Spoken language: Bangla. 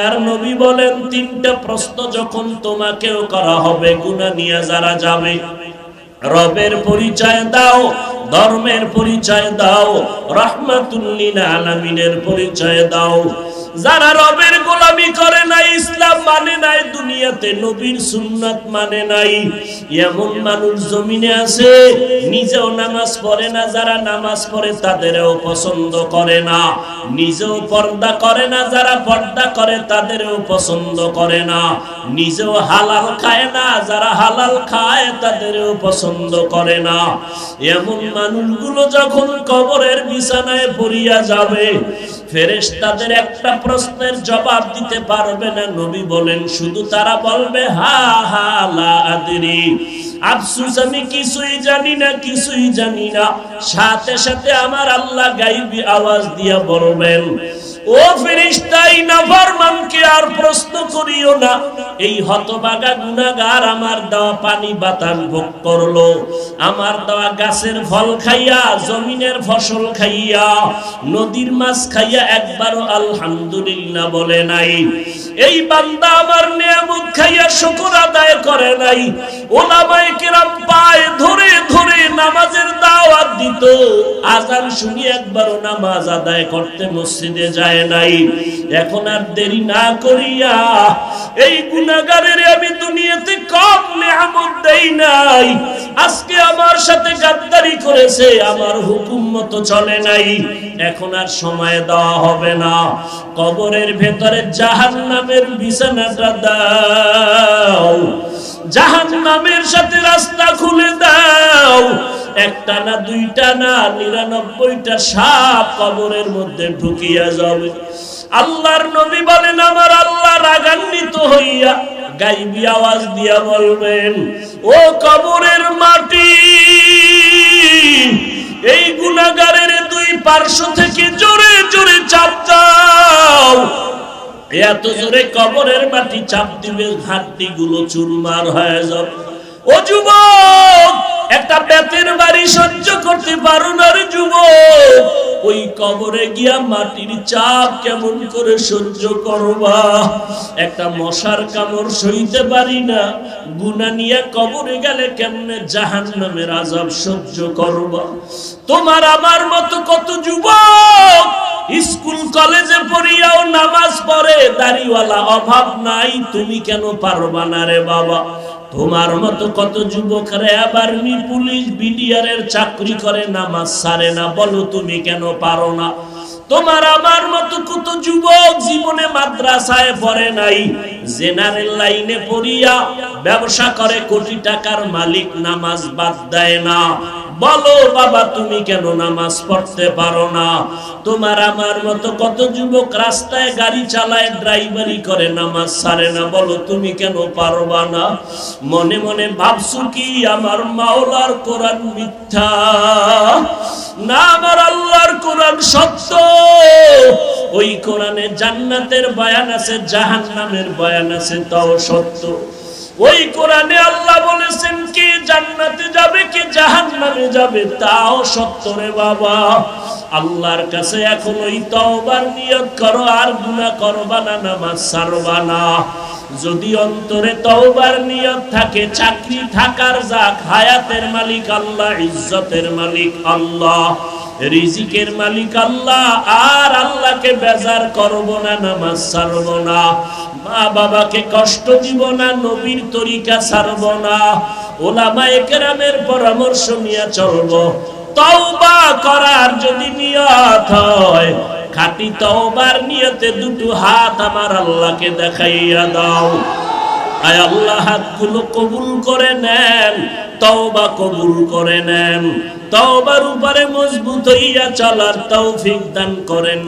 আর নবী বলেন তিনটা প্রশ্ন যখন তোমাকেও করা হবে, গুনাহ নিয়ে যারা যাবে, রবের পরিচয় দাও, ধর্মের পরিচয় দাও, রাহমাতুল লিল আলামিনের পরিচয় দাও। যারা রবের গোলামি করে নাই, ইসলাম মানে নাই, দুনিয়াতে নবীর সুন্নাত মানে নাই, এমন মানুষ জমিনে আছে নিজেও নামাজ পড়ে না, যারা নামাজ পড়ে তাদেরও পছন্দ করে না, নিজেও পর্দা করে না, যারা পর্দা করে তাদেরও পছন্দ করে না, নিজেও হালাল খায় না, যারা হালাল খায় তাদেরও পছন্দ করে না। এমন মানুষগুলো যখন কবরের বিছানায় পড়িয়া যাবে, ফেরেশতাদের একটা প্রশ্নের জবাব দিতে পারবে না। নবী বলেন শুধু তারা বলবে হা হা লা আদরি, আফসোস আমি কিছুই জানি না, কিছুই জানি না। সাথে সাথে আমার আল্লাহ গায়বী আওয়াজ দিয়া বলবেন, ও ফেরেশতা, এই নাফরমানকে আর প্রশ্ন করিও না। এই হতভাগা গুনাহগার আমার দেওয়া পানি বাতাস ভোগ করলো, আমার দেওয়া গাছের ফল খাইয়া, জমিনের ফসল খাইয়া, নদীর মাছ খাইয়া একবারও আলহামদুলিল্লাহ বলে নাই। এই বান্দা আমার নিয়ামত খাইয়া শুকর আদায় করে নাই। ওলামায়ে কেরাম পায়ে ধরে ধরে নামাজের দাওয়াত দিত, আযান শুনি একবারও নামাজ আদায় করতে মসজিদে যায় নাই। এখন আর দেরি না করিয়া এই গুনাহগারের আমি দুনিয়াতে কম নিয়ামত দেই নাই, আজকে আমার সাথে গাদ্দারি করেছে, আমার হুকুম মতো চলে নাই, এখন আর সময় দেওয়া হবে না। কবরের ভেতরে জাহান্নামের বিছানাটা দাও, জাহান্নামের সাথে রাস্তা খুলে দাও। একটা না, দুইটা না, 99টা সাপ কবরের মধ্যে ঢুকিয়া যাবে। আল্লাহর নবী বলেন আমার আল্লাহ রাগান্বিত হইয়া গায়বী আওয়াজ দিয়া বলবেন, ও কবরের মাটি, এই গুনাহগারের দুই পার্শ্ব থেকে জোরে জোরে চাপ দাও। এত জোরে কবরের মাটি চাপ দিবে হাড্ডিগুলো চুরমার হয়ে যাবে। ও যুবক, একটা বেতের বাড়ি সহ্য করতে পারো না রে যুবক, ওই কবরে গিয়া মাটির চাপ কেমন করে সহ্য করবা? একটা মশার কামড় সইতে পারি না, গুনাহ নিয়ে কবরে গেলে কেমনে জাহান্নামের আযাব সহ্য করবা? তোমার আমার মতো কত যুবক স্কুল কলেজে পড়িয়াও নামাজ পড়ে, দাড়িওয়ালা অভাব নাই, তুমি কেন পারবা না রে বাবা? তোমার মতো কত যুবক র্যাব, আর্মি, পুলিশ, বিডিআরের চাকরি করে, নামাজ ছাড়ে না, বলো তুমি কেন পারো না? তোমার আমার মতো কত যুবক জীবনে মাদ্রাসায় পড়ে নাই, জেনারেল লাইনে পড়িয়া ব্যবসা করে, কোটি টাকার মালিক, নামাজ বাদ দেয় না, বলো বাবা তুমি কেন নামাজ পড়তে পারো না? তোমার আমার মতো কত যুবক রাস্তায় গাড়ি চালায়, ড্রাইভারি করে, নামাজ ছাড়ে না, বলো তুমি কেন পারবা না? মনে মনে ভাবছো কি আমার মাওলার কোরআন মিথ্যা? না, আমার আল্লাহর কোরআন সত্য। ওই কোরআনে জান্নাতের বয়ান আছে, জাহান্নামের বয়ান আছে, তাও সত্য। ওই কোরআনে আল্লাহ বলেছেন কে জান্নাতে যাবে, কে জাহান্নামে যাবে, তাও সত্য রে বাবা। আল্লাহর কাছে এখন ওই তওবার নিয়ত করো, আর গুনাহ করবা না, নামাজ ছাড়বা না। যদি অন্তরে তওবার নিয়ত থাকে, চাকরি থাকার যাক, হায়াতের মালিক আল্লাহ, ইজ্জতের মালিক আল্লাহ, রিজিকের মালিক আল্লাহ, আর আল্লাহকে বেজার করব না, নামাজ ছাড়ব না, মা বাবাকে কষ্ট দিব না, নবীর তরিকা ছাড়ব না, ওলামায়ে কেরামের পরামর্শ নিয়ে চলব। তওবা করার যদি নিয়ত হয়, খাঁটি তওবার নিয়তে দুটো হাত আমার আল্লাহকে দেখাইয়া দাও। আয় আল্লাহ হাতগুলো কবুল করে নেন, তওবা কবুল করে নেন, তওবার উপরে মজবুত হইয়া চলার তৌফিক দান করেন।